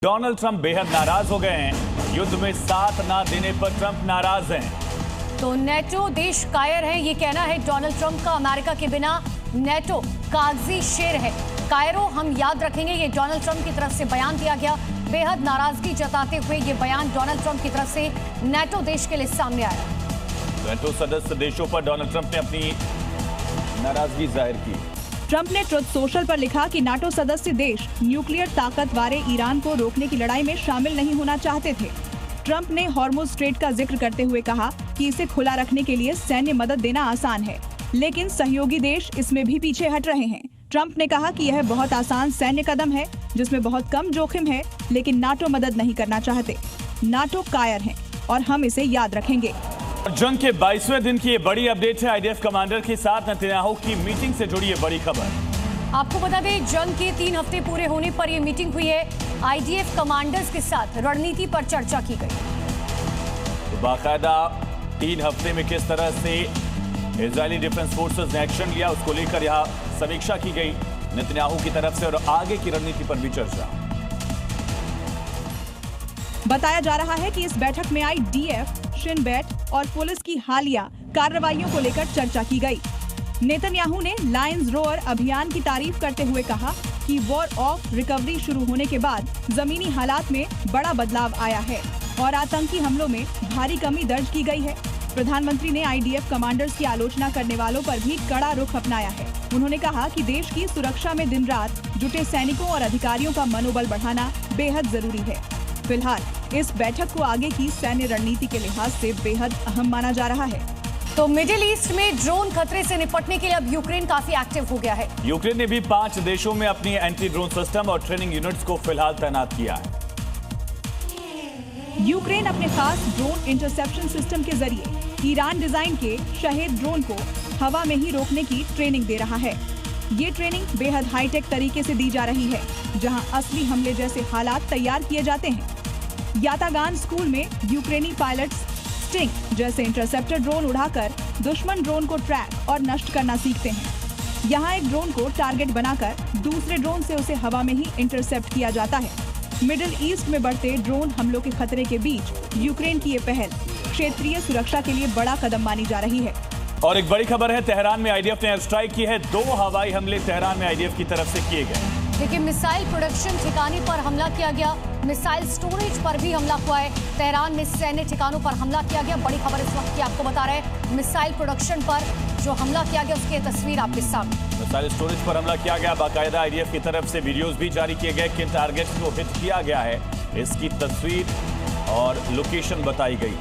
Donald Trump बेहद नाराज हो गए हैं। युद्ध में साथ ना देने पर ट्रंप नाराज हैं। तो नेटो देश कायर है, ये कहना है डोनाल्ड ट्रंप का। अमेरिका के बिना नेटो कागजी शेर है। कायरो हम याद रखेंगे, ये डोनाल्ड ट्रंप की तरफ से बयान दिया गया। बेहद नाराजगी जताते हुए ये बयान डोनाल्ड ट्रंप की तरफ से नेटो देश के लिए सामने आया। नेटो सदस्य देशों पर डोनाल्ड ट्रंप ने अपनी नाराजगी जाहिर की। ट्रंप ने ट्रुथ सोशल पर लिखा कि नाटो सदस्य देश न्यूक्लियर ताकत वाले ईरान को रोकने की लड़ाई में शामिल नहीं होना चाहते थे। ट्रंप ने हॉर्मुज स्ट्रेट का जिक्र करते हुए कहा कि इसे खुला रखने के लिए सैन्य मदद देना आसान है, लेकिन सहयोगी देश इसमें भी पीछे हट रहे हैं। ट्रंप ने कहा कि यह बहुत आसान सैन्य कदम है जिसमें बहुत कम जोखिम है, लेकिन नाटो मदद नहीं करना चाहते। नाटो कायर है और हम इसे याद रखेंगे। जंग के 22वें दिन की ये बड़ी अपडेट है। आईडीएफ कमांडर के साथ नेतन्याहू की मीटिंग से जुड़ी ये बड़ी खबर। आपको बता दें, जंग के 3 हफ्ते पूरे होने पर यह मीटिंग हुई है। आईडीएफ कमांडर्स के साथ रणनीति पर चर्चा की गई। तो बाकायदा 3 हफ्ते में किस तरह से इजरायली डिफेंस फोर्सेस ने एक्शन लिया, उसको लेकर यहाँ समीक्षा की गई नेतन्याहू की तरफ से, और आगे की रणनीति पर भी चर्चा। बताया जा रहा है कि इस बैठक में आईडीएफ, शिन बेट और पुलिस की हालिया कार्रवाइयों को लेकर चर्चा की गई। नेतन्याहू ने लायंस रोअर अभियान की तारीफ करते हुए कहा कि वॉर ऑफ रिकवरी शुरू होने के बाद जमीनी हालात में बड़ा बदलाव आया है और आतंकी हमलों में भारी कमी दर्ज की गई है। प्रधानमंत्री ने आईडीएफ कमांडर्स की आलोचना करने वालों पर भी कड़ा रुख अपनाया है। उन्होंने कहा कि देश की सुरक्षा में दिन रात जुटे सैनिकों और अधिकारियों का मनोबल बढ़ाना बेहद जरूरी है। फिलहाल इस बैठक को आगे की सैन्य रणनीति के लिहाज से बेहद अहम माना जा रहा है। तो मिडिल ईस्ट में ड्रोन खतरे से निपटने के लिए अब यूक्रेन काफी एक्टिव हो गया है। यूक्रेन ने भी 5 देशों में अपनी एंटी ड्रोन सिस्टम और ट्रेनिंग यूनिट्स को फिलहाल तैनात किया है। यूक्रेन अपने खास ड्रोन इंटरसेप्शन सिस्टम के जरिए ईरान डिजाइन के शहीद ड्रोन को हवा में ही रोकने की ट्रेनिंग दे रहा है। ये ट्रेनिंग बेहद हाईटेक तरीके से दी जा रही है, जहां असली हमले जैसे हालात तैयार किए जाते हैं। यातागान स्कूल में यूक्रेनी पायलट्स स्टिंग जैसे इंटरसेप्टर ड्रोन उड़ाकर दुश्मन ड्रोन को ट्रैक और नष्ट करना सीखते हैं। यहाँ एक ड्रोन को टारगेट बनाकर दूसरे ड्रोन से उसे हवा में ही इंटरसेप्ट किया जाता है। मिडिल ईस्ट में बढ़ते ड्रोन हमलों के खतरे के बीच यूक्रेन की ये पहल क्षेत्रीय सुरक्षा के लिए बड़ा कदम मानी जा रही है। और एक बड़ी खबर है, तेहरान में आईडीएफ ने एयर स्ट्राइक की है। 2 हवाई हमले तेहरान में आईडीएफ की तरफ से किए गए। देखिए, मिसाइल प्रोडक्शन ठिकाने पर हमला किया गया, मिसाइल स्टोरेज पर भी हमला हुआ है। तेहरान में सैन्य ठिकानों पर हमला किया गया। बड़ी खबर इस वक्त की आपको बता रहे हैं, मिसाइल प्रोडक्शन पर जो हमला किया गया उसकी तस्वीर आपके सामने। मिसाइल स्टोरेज पर हमला किया गया। बाकायदा आईडीएफ की तरफ से वीडियोस भी जारी किए गए। किन टारगेट्स को हिट किया गया है, इसकी तस्वीर और लोकेशन बताई गई।